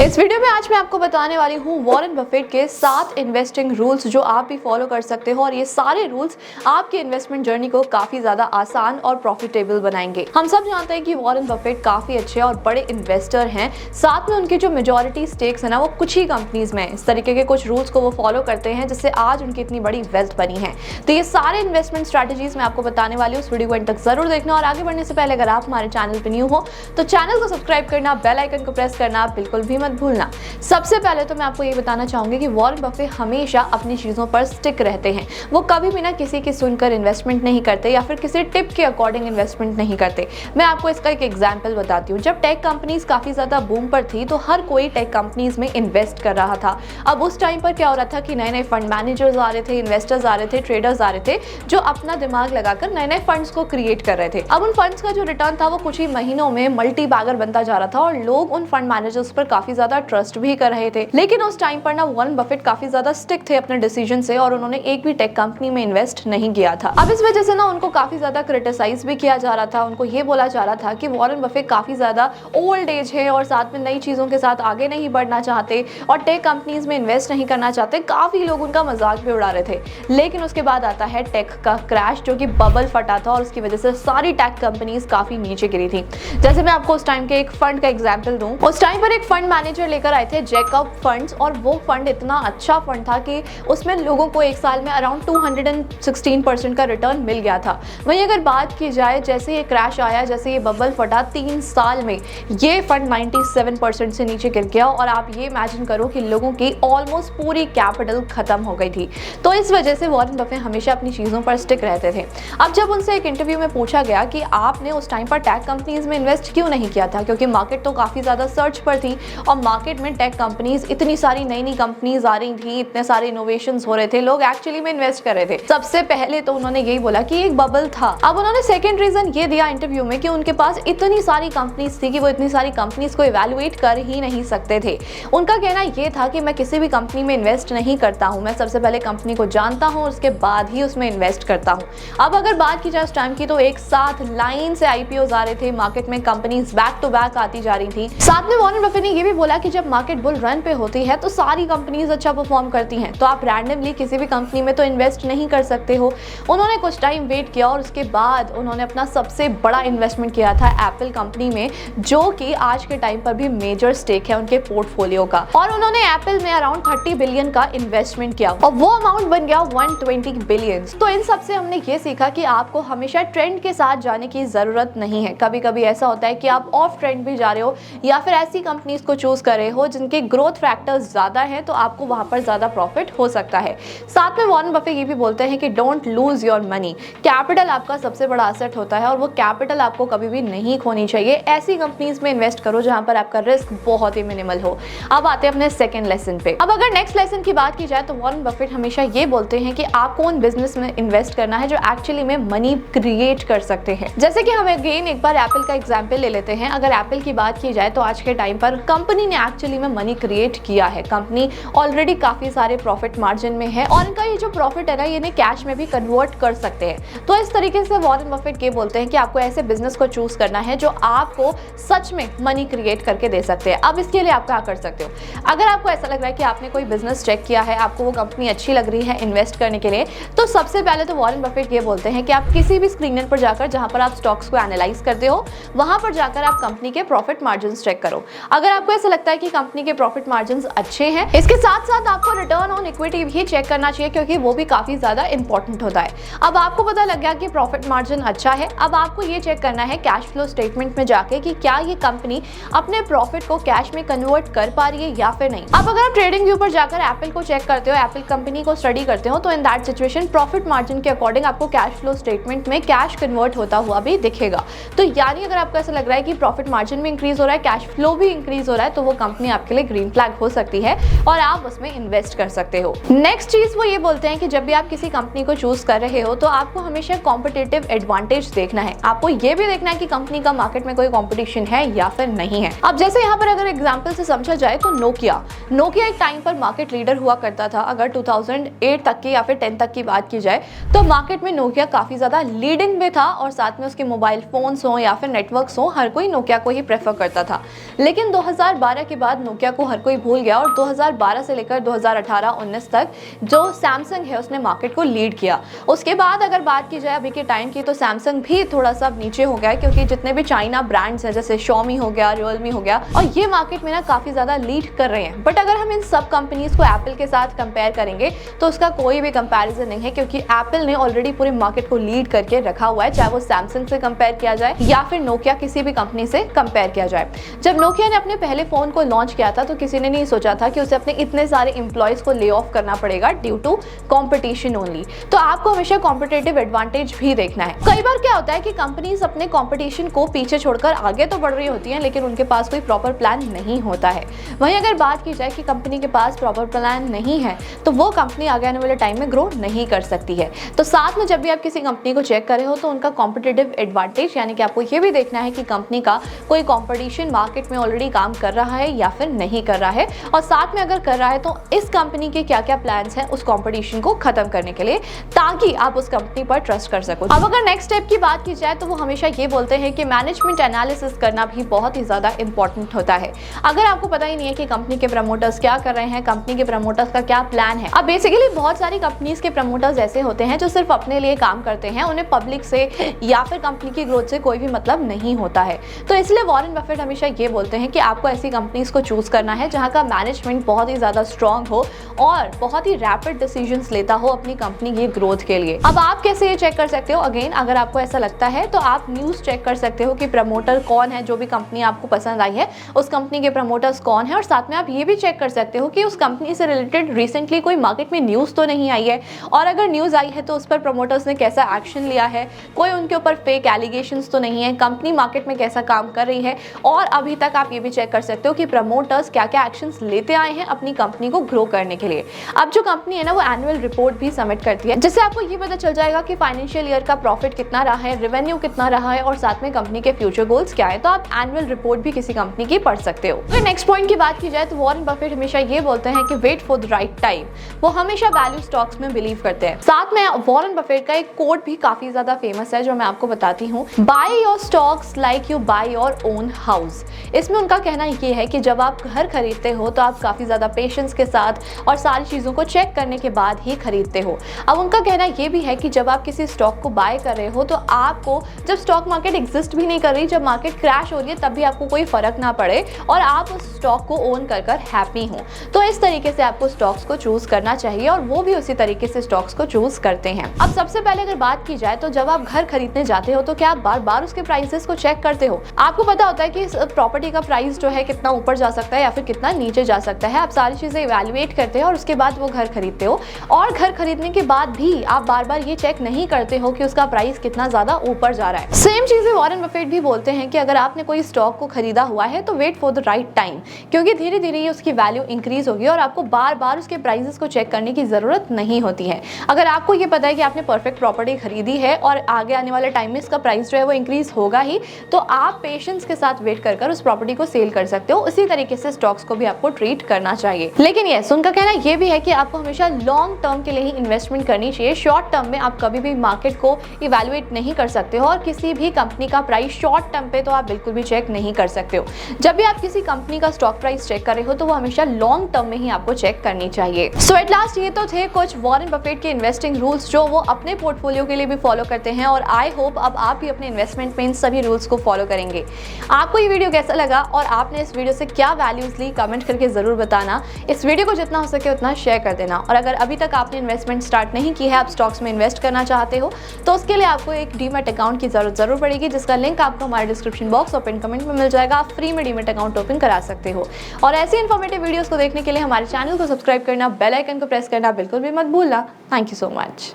इस वीडियो में आज मैं आपको बताने वाली हूँ वॉरेन बफेट के 7 इन्वेस्टिंग रूल्स जो आप भी फॉलो कर सकते हो और ये सारे रूल्स आपके इन्वेस्टमेंट जर्नी को काफी ज्यादा आसान और प्रॉफिटेबल बनाएंगे। हम सब जानते हैं कि वॉरेन बफेट काफी अच्छे और बड़े इन्वेस्टर हैं, साथ में उनके जो मेजॉरिटी स्टेक्स है ना वो कुछ ही कंपनीज में इस तरीके के कुछ रूल्स को वो फॉलो करते हैं जिससे आज उनकी इतनी बड़ी वेल्थ बनी है। तो ये सारे इन्वेस्टमेंट स्ट्रेटेजीज मैं आपको बताने वाली हूँ, उस वीडियो को एंड तक जरूर देखना। और आगे बढ़ने से पहले अगर आप हमारे चैनल पर न्यू हो तो चैनल को सब्सक्राइब करना, बेल आइकन को प्रेस करना बिल्कुल भी मत भूलना। सबसे पहले तो मैं आपको ये बताना चाहूंगी कि वॉरेन बफेट हमेशा अपनी चीजों पर स्टिक रहते हैं। वो कभी भी ना किसी की सुनकर इन्वेस्टमेंट नहीं करते या फिर किसी टिप के अकॉर्डिंग इन्वेस्टमेंट नहीं करते। मैं आपको इसका एक एग्जांपल बताती हूँ। जब टेक कंपनीज काफी ज्यादा बूम पर थी तो हर कोई टेक कंपनीज में इन्वेस्ट कर रहा था। अब उस टाइम पर क्या हो रहा था कि नए नए फंड मैनेजर्स आ रहे थे, इन्वेस्टर्स आ रहे थे, ट्रेडर्स आ रहे थे जो अपना दिमाग लगाकर नए नए फंड्स को क्रिएट कर रहे थे। अब उन फंड्स का जो रिटर्न था वो कुछ ही महीनों में मल्टी बैगर बनता जा रहा था और लोग उन फंड मैनेजर्स पर काफी ज्यादा ट्रस्ट भी कर रहे थे। लेकिन उस टाइम पर ना वॉरेन बफेट काफी ज्यादा स्टिक थे अपने डिसीजन से और उन्होंने एक भी टेक कंपनी में इन्वेस्ट नहीं किया था। अब इस वजह से ना उनको काफी ज्यादा क्रिटिसाइज भी किया जा रहा था। उनको ये बोला जा रहा था कि वॉरेन बफेट काफी ज्यादा ओल्ड एज है और साथ में नई चीजों के साथ आगे नहीं बढ़ना चाहते और टेक कंपनीज में इन्वेस्ट नहीं करना चाहते। काफी लोग उनका मजाक भी उड़ा रहे थे। लेकिन उसके बाद आता है टेक का क्रैश, जो कि बबल फटा था और उसकी वजह से सारी टेक कंपनीज काफी नीचे गिरी थी। जैसे मैं आपको उस टाइम के एक फंड का एग्जांपल दूं, उस टाइम पर एक फंड मैनेजर लेकर आए थे जैकब फंड्स और वो फंड इतना अच्छा फंड था कि उसमें लोगों को एक साल में अराउंड 216% का रिटर्न मिल गया था। वहीं अगर बात की जाए जैसे ये क्रैश आया, जैसे ये बबल फटा, 3 साल में ये फंड 97% से नीचे गिर गया और आप ये इमेजिन करो कि लोगों की ऑलमोस्ट पूरी कैपिटल खत्म हो गई थी। तो इस वजह से वॉरेन बफेट हमेशा अपनी चीजों पर स्टिक रहते थे। अब जब उनसे एक इंटरव्यू में पूछा गया कि आपने उस टाइम पर टेक कंपनीज में इन्वेस्ट क्यों नहीं किया था, क्योंकि मार्केट तो काफी ज्यादा सर्च पर थी और मार्केट में टेक कंपनीज इतनी सारी नई नई कंपनीज आ रही थी, इतने सारे इनोवेशंस हो रहे थे, लोग एक्चुअली में इन्वेस्ट कर रहे थे। सबसे पहले तो उन्होंने यही बोला कि एक बबल था। अब उन्होंने सेकंड रीजन ये दिया इंटरव्यू में कि उनके पास इतनी सारी कंपनीज थी कि वो इतनी सारी कंपनीज को इवैल्यूएट कर ही नहीं सकते थे। उनका कहना ये था कि मैं किसी भी कंपनी में इन्वेस्ट नहीं करता हूँ, मैं सबसे पहले कंपनी को जानता हूँ, उसके बाद ही उसमें इन्वेस्ट करता हूँ। अब अगर बात की जाए उस टाइम की तो एक साथ लाइन से आईपीओज आ रहे थे, मार्केट में कंपनीज बैक टू बैक आती जा रही थी। साथ में वॉरेन बफेट ने ये भी बोला कि जब मार्केट बुल रन पे होती है तो सारी कंपनीज अच्छा परफॉर्म करती हैं, तो आप रैंडमली किसी भी कंपनी में तो इन्वेस्ट नहीं कर सकते हो। उन्होंने कुछ टाइम वेट किया और उसके बाद उन्होंने अपना सबसे बड़ा इन्वेस्टमेंट किया था एप्पल कंपनी में, जो कि आज के टाइम पर भी मेजर स्टेक है उनके पोर्टफोलियो का। और उन्होंने एप्पल में अराउंड 30 बिलियन का इन्वेस्टमेंट किया और वो अमाउंट बन गया 120 बिलियन। तो इन सब से हमने ये सीखा कि आपको हमेशा ट्रेंड के साथ जाने की जरूरत नहीं है। कभी कभी ऐसा होता है कि आप ऑफ ट्रेंड भी जा रहे हो या फिर ऐसी कंपनीज को चूज कर रहे हो जिनके ग्रोथ फैक्टर्स ज्यादा है, तो आपको वहां पर ज्यादा प्रॉफिट हो सकता है। साथ में वॉरेन बफेट ये भी बोलते हैं कि don't lose your money. Capital आपका सबसे बड़ा एसेट होता है और वो कैपिटल आपको कभी भी नहीं खोनी चाहिए। ऐसी कंपनीज में इन्वेस्ट करो जहां पर आपका रिस्क बहुत ही मिनिमल हो। अब आते हैं अपने सेकंड लेसन पे। अब अगर नेक्स्ट लेसन की बात की जाए तो वॉरेन बफेट हमेशा ये बोलते हैं कि आपको उन बिजनेस में इन्वेस्ट करना है जो एक्चुअली में मनी क्रिएट कर सकते हैं। जैसे कि हम अगेन एक बार एप्पल का एग्जाम्पल ले लेते हैं। अगर एप्पल की बात की जाए तो आज के टाइम पर कंपनी ने एक्चुअली में मनी क्रिएट किया है। कंपनी ऑलरेडी काफी सारे प्रॉफिट मार्जिन में है और इनका ये जो प्रॉफिट है ना ये कैश में भी कन्वर्ट कर सकते हैं। तो इस तरीके से वॉरेन बफेट ये बोलते हैं कि आपको ऐसे बिजनेस को चूज करना है जो आपको सच में मनी क्रिएट करके दे सकते हैं। अब इसके लिए आप क्या कर सकते हो, अगर आपको ऐसा लग रहा है कि आपने कोई बिजनेस चेक किया है, आपको वो कंपनी अच्छी लग रही है इन्वेस्ट करने के लिए, तो सबसे पहले तो वॉरेन बफेट ये बोलते हैं कि आप किसी भी स्क्रीनर पर जाकर जहां पर आप स्टॉक्स को एनालाइज करते हो वहां पर जाकर आप कंपनी के प्रॉफिट मार्जिन चेक करो। अगर आपको ऐसा लगता है कि कंपनी के प्रॉफिट मार्जिन अच्छे हैं, इसके साथ साथ आपको रिटर्न ऑन इक्विटी भी चेक करना चाहिए क्योंकि वो भी काफी ज्यादा इंपॉर्टेंट होता है। अब आपको पता लग गया कि प्रॉफिट मार्जिन अच्छा है, अब आपको ये चेक करना है कैश फ्लो स्टेटमेंट में जाके कि क्या ये कंपनी अपने प्रॉफिट को कैश में कन्वर्ट कर पा रही है या फिर नहीं। अब अगर आप ट्रेडिंग व्यू पर जाकर एप्पल को चेक करते हो, एप्पल कंपनी को स्टडी करते हो, तो in that situation profit margin के अकॉर्डिंग आपको कैश फ्लो स्टेटमेंट में कैश कन्वर्ट होता हुआ भी दिखेगा। तो यानी अगर आपको ऐसा लग रहा है कि प्रॉफिट मार्जिन भी इंक्रीज हो रहा है, कैश फ्लो भी इंक्रीज हो रहा है, तो वो कंपनी आपके लिए ग्रीन फ्लैग हो सकती है और आप उसमें इन्वेस्ट कर सकते हो। नेक्स्ट चीज वो ये बोलते हैं कि जब भी आप किसी कंपनी को चूज कर रहे हो तो आपको हमेशा कॉम्पिटिटिव एडवांटेज देखना है। आपको ये भी देखना है कि कंपनी का मार्केट में कोई कंपटीशन है या फिर नहीं है। अब जैसे यहाँ पर अगर एग्जांपल से समझा जाए तो नोकिया एक टाइम पर मार्केट लीडर हुआ करता था। अगर 2008 तक की या फिर 10 तक की बात की जाए तो मार्केट में नोकिया काफी ज्यादा लीडिंग में था और साथ में उसके मोबाइल फोन्स हो या फिर नेटवर्क्स हो, हर कोई नोकिया को ही प्रेफर करता था। लेकिन 2022 2012 के बाद नोकिया को हर कोई भूल गया और 2012 से लेकर 2018-19 तक जो सैमसंग है उसने मार्केट को लीड किया। उसके बाद अगर बात की जाए अभी के टाइम की तो सैमसंग भी थोड़ा सा नीचे हो गया है, क्योंकि जितने भी चाइना ब्रांड्स हैं जैसे Xiaomi हो गया, Realme हो गया, और ये मार्केट में ना काफी ज्यादा लीड कर रहे हैं। बट अगर हम इन सब कंपनीज को एप्पल के साथ कंपेयर करेंगे तो उसका कोई भी कंपैरिजन नहीं है, क्योंकि एप्पल ने ऑलरेडी पूरे मार्केट को लीड करके रखा हुआ है, चाहे वो सैमसंग से कंपेयर किया जाए या फिर नोकिया किसी भी कंपनी से कंपेयर किया जाए। जब नोकिया ने अपने पहले फोन को लॉन्च किया था तो किसी ने नहीं सोचा था कि उसे अपने इतने सारे एम्प्लॉयज को ले ऑफ करना पड़ेगा ड्यू टू कॉम्पिटिशन ओनली। तो आपको हमेशा कॉम्पिटेटिव एडवांटेज भी देखना है। कई बार क्या होता है कि कंपनीज अपने कॉम्पिटिशन को पीछे छोड़कर आगे तो बढ़ रही होती हैं, लेकिन उनके पास कोई प्रॉपर प्लान नहीं होता है। वहीं अगर बात की जाए कि कंपनी के पास प्रॉपर प्लान नहीं है तो वो कंपनी आगे आने वाले टाइम में ग्रो नहीं कर सकती है। तो साथ में जब भी आप किसी कंपनी को चेक कर रहे हो तो उनका कॉम्पिटेटिव एडवांटेज, यानी कि आपको ये भी देखना है कि कंपनी का कोई कॉम्पिटिशन मार्केट में ऑलरेडी काम कर रहा है या फिर नहीं कर रहा है, और साथ में अगर कर रहा है तो इस कंपनी के क्या क्या प्लान्स हैं उस कॉम्पिटिशन को खत्म करने के लिए, ताकि आप उस कंपनी पर ट्रस्ट कर सको। अब अगर नेक्स्ट स्टेप की बात की जाए तो वो हमेशा ये बोलते हैं कि मैनेजमेंट एनालिसिस करना भी बहुत ही ज्यादा इंपॉर्टेंट होता है। अगर आपको पता ही नहीं है कि कंपनी के प्रमोटर्स क्या कर रहे हैं, कंपनी के प्रमोटर्स का क्या प्लान है। अब बेसिकली बहुत सारी कंपनीज के प्रमोटर्स ऐसे होते हैं जो सिर्फ अपने लिए काम करते हैं, उन्हें पब्लिक से या फिर कंपनी की ग्रोथ से कोई भी मतलब नहीं होता है। तो इसलिए वॉरेन बफेट हमेशा ये बोलते हैं कि आपको ऐसी कंपनीज को चूज करना है जहां का मैनेजमेंट बहुत ही ज्यादा स्ट्रांग हो और बहुत ही रैपिड डिसीजंस लेता हो अपनी कंपनी की ग्रोथ के लिए। अब आप कैसे ये चेक कर सकते हो? अगेन अगर आपको ऐसा लगता है तो आप न्यूज चेक कर सकते हो कि प्रमोटर कौन है, जो भी कंपनी आपको पसंद आई है उस कंपनी के प्रमोटर्स कौन है, और साथ में आप ये भी चेक कर सकते हो कि उस कंपनी से रिलेटेड रिसेंटली कोई मार्केट में न्यूज तो नहीं आई है, और अगर न्यूज आई है तो उस पर प्रमोटर्स ने कैसा एक्शन लिया है, कोई उनके ऊपर फेक एलिगेशंस तो नहीं है, कंपनी मार्केट में कैसा काम कर रही है, और अभी तक आप ये भी चेक कर सकते हो कि प्रमोटर्स क्या क्या एक्शंस लेते आए हैं अपनी कंपनी को ग्रो करने के लिए। अब जो कंपनी है ना वो एनुअल रिपोर्ट भी सबमिट करती है, जिससे आपको ये पता चल जाएगा कि फाइनेंशियल ईयर का प्रॉफिट कितना रहा है, रेवेन्यू कितना रहा है, और साथ में कंपनी के फ्यूचर गोल्स क्या है। तो आप एनुअल रिपोर्ट भी किसी कंपनी की पढ़ सकते हो। अगर नेक्स्ट पॉइंट की बात की जाए तो वॉरेन बफेट हमेशा ये बोलते हैं कि wait for the right time. वो हमेशा वैल्यू स्टॉक्स में बिलीव करते हैं। साथ में वॉरेन बफेट का एक कोट भी काफी ज्यादा फेमस है जो मैं आपको बताती हूँ, by your stocks like you by your own house. इसमें उनका कहना ये है कि जब आप घर खरीदते हो तो आप काफी ज्यादा पेशेंस के साथ और सारी चीजों को चेक करने के बाद ही खरीदते हो। अब उनका कहना ये भी है कि जब आप किसी स्टॉक को बाय कर रहे हो तो आपको, जब स्टॉक मार्केट एग्जिस्ट भी नहीं कर रही, जब मार्केट क्रैश हो रही है, तब भी आपको कोई फर्क ना पड़े और आप उस स्टॉक को ओन कर हैप्पी हो। तो इस तरीके से आपको स्टॉक्स को चूज करना चाहिए और वो भी उसी तरीके से स्टॉक्स को चूज करते हैं। अब सबसे पहले अगर बात की जाए तो जब आप घर खरीदने जाते हो तो क्या आप बार बार उसके प्राइसेस को चेक करते हो? आपको पता होता है कि इस प्रॉपर्टी का प्राइस जो है कितना ऊपर जा सकता है या फिर कितना नीचे जा सकता है। आप सारी चीजें इवैल्यूएट करते हो और उसके बाद वो घर खरीदते हो, और घर खरीदने के बाद भी आप बार बार ये चेक नहीं करते हो कि उसका प्राइस कितना ज्यादा ऊपर जा रहा है। सेम चीजें वॉरेन बफेट भी बोलते हैं कि अगर आपने कोई स्टॉक को खरीदा हुआ है तो wait for the right time, क्योंकि धीरे धीरे ये उसकी वैल्यू इंक्रीज होगी और आपको बार बार उसके प्राइसेस को चेक करने की जरूरत नहीं होती है। अगर आपको ये पता है कि आपने परफेक्ट प्रॉपर्टी खरीदी है और आगे आने वाले टाइम में इसका प्राइस जो है वो इंक्रीज होगा ही, तो आप पेशेंस के साथ वेट कर उस प्रॉपर्टी को सेल कर सकते हो। उसी तरीके से स्टॉक्स को भी आपको ट्रीट करना चाहिए। लेकिन यस, उनका कहना ये भी है कि आपको हमेशा लॉन्ग टर्म के लिए ही इन्वेस्टमेंट करनी चाहिए। शॉर्ट टर्म में आप कभी भी मार्केट को इवैल्यूएट नहीं कर सकते हो और किसी भी कंपनी का प्राइस शॉर्ट टर्म पे तो आप बिल्कुल भी चेक नहीं कर सकते हो। जब भी आप किसी कंपनी का स्टॉक प्राइस चेक कर रहे हो तो वो हमेशा लॉन्ग टर्म में ही आपको चेक करनी चाहिए। सो एट लास्ट ये तो थे कुछ वॉरेन बफेट के इन्वेस्टिंग रूल्स जो वो अपने पोर्टफोलियो के लिए भी फॉलो करते हैं, और आई होप अब आप भी अपने इन्वेस्टमेंट में इन सभी रूल्स को फॉलो करेंगे। आपको ये वीडियो कैसा लगा और आपने इस वीडियो से क्या वैल्यूज ली, कमेंट करके जरूर बताना। इस वीडियो को जितना हो सके उतना शेयर कर देना, और अगर अभी तक आपने इन्वेस्टमेंट स्टार्ट नहीं की है, आप स्टॉक्स में इन्वेस्ट करना चाहते हो, तो उसके लिए आपको एक डीमैट अकाउंट की जरूरत जरूर पड़ेगी, जिसका लिंक आपको हमारे डिस्क्रिप्शन बॉक्स और पिन कमेंट में मिल जाएगा। आप फ्री में डीमैट अकाउंट ओपन करा सकते हो। और ऐसी इन्फॉर्मेटिव वीडियोस को देखने के लिए हमारे चैनल को सब्सक्राइब करना, बेल आइकन को प्रेस करना बिल्कुल भी मत भूलना। Thank you so much.